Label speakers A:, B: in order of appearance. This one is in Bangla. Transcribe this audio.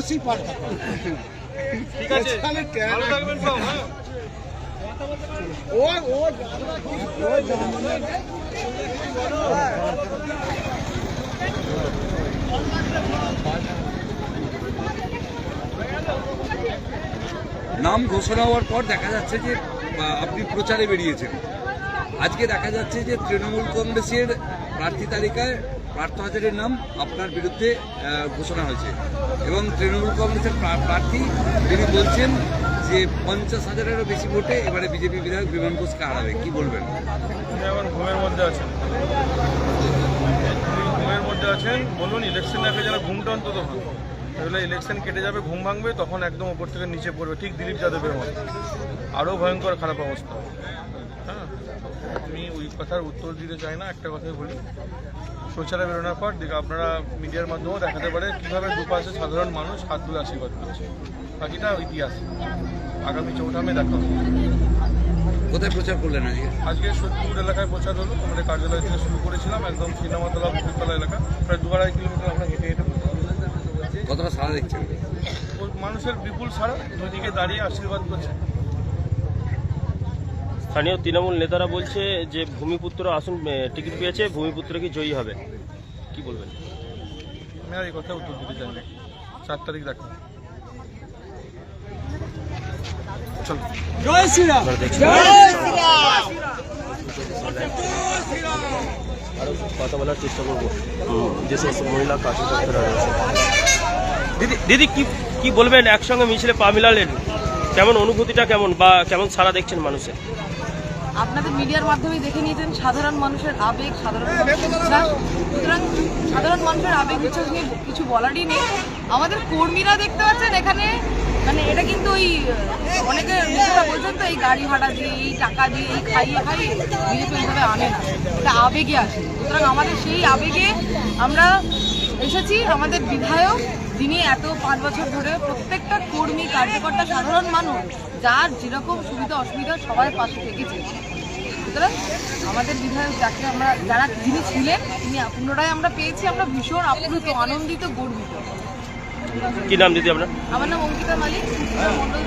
A: অবশ্যই পাল্টা।
B: ঠিক আছে, ভালো থাকবেন সব। হ্যাঁ,
C: নাম ঘোষণা হওয়ার পর দেখা যাচ্ছে যে আপনি প্রচারে বেরিয়েছেন। আজকে দেখা যাচ্ছে যে তৃণমূল কংগ্রেসের প্রার্থী তালিকায় পার্থ হাজারের নাম আপনার বিরুদ্ধে ঘোষণা হয়েছে এবং তৃণমূল কংগ্রেসের প্রার্থী তিনি বলছেন যে 50,000-এরও বেশি ভোটে এবারে বিজেপি বিধায়ক বিমান ঘোষকে হারাবে। কি বলবেন?
B: এখন ঘুমের মধ্যে আছেন, ঘুমের মধ্যে আছেন। বলুন, ইলেকশন আগে যেন ঘুমটা অন্তত ভাঙবে। তাহলে ইলেকশন কেটে যাবে, ঘুম ভাঙবে, তখন একদম ওপর থেকে নিচে পড়বে, ঠিক দিলীপ যাদবের মতো। আরও ভয়ঙ্কর খারাপ অবস্থা। হ্যাঁ, আমি ওই কথার উত্তর দিতে চাই না, একটা কথাই বলি। প্রচারে বেরোনোর পর আপনারা মিডিয়ার মাধ্যমেও দেখাতে পারে কীভাবে দুপাশে সাধারণ মানুষ হাত তুলে আশীর্বাদ করছে। বাকিটা ইতিহাস। আগামী 4 মে দেখা হবে।
C: কোথায় প্রচার করলেন
B: আজকে সত্যপুর এলাকায় প্রচার হলো। আমাদের কার্যালয় থেকে শুরু করেছিলাম, একদম সিনেমাতলা বকুলতলা এলাকা, প্রায় 2-2.5 কিলোমিটার আমরা হেঁটে হেঁটে।
C: কতটা সাড়া দেখছেন?
B: মানুষের বিপুল সাড়া, দুদিকে দাঁড়িয়ে আশীর্বাদ করছে।
D: স্থানীয় তৃণমূল নেতারা বলছে যে ভূমিপুত্র আসন টিকিট পেয়েছে, ভূমিপুত্র কি জয়ী হবে, কি বলবেন?
B: আমি আর এই কথা উত্তর দিতে চাই না। 4 তারিখ দেখা। চল,
A: জয় শ্রীরাম।
D: আরো কথা বলার চেষ্টা করবো যে সমস্ত মহিলা কার্যকর্তারা রয়েছে। দিদি কি বলবেন? একসঙ্গে মিছিলে পা মিলালেন, কেমন অনুভূতিটা, কেমন বা কেমন সাড়া দেখছেন মানুষের?
E: আপনাদের মিডিয়ার মাধ্যমে দেখে নিয়েছেন সাধারণ মানুষের আবেগ, সাধারণ মানুষের উচ্ছ্বাস। সুতরাং সাধারণ মানুষের আবেগ উচ্ছ্বাস নিয়ে কিছু বলারই নেই। আমাদের কর্মীরা দেখতে পাচ্ছেন এখানে, মানে এটা কিন্তু ওই অনেকে বলছেন তো এই গাড়ি ভাড়া দিয়ে, এই টাকা দিয়ে, এই খাইয়ে বিজেপি এইভাবে আনে না, এটা আবেগে আসে। সুতরাং আমাদের সেই আবেগে আমরা এসেছি। আমাদের বিধায়ক যিনি এত 5 বছর ধরে প্রত্যেকটা কর্মী, কার্যকর্তা, সাধারণ মানুষ যার যেরকম সুবিধা অসুবিধা সবাই পাশে থেকেছে। সুতরাং আমাদের বিধায়ক যিনি ছিলেন তিনি পুনরায় আমরা পেয়েছি। আমরা ভীষণ আপ্লুত, আনন্দিত, গর্বিত।
D: কি নাম দিদি আপনার?
E: আমার নাম অঙ্কিতা মালিক, মন্ডল।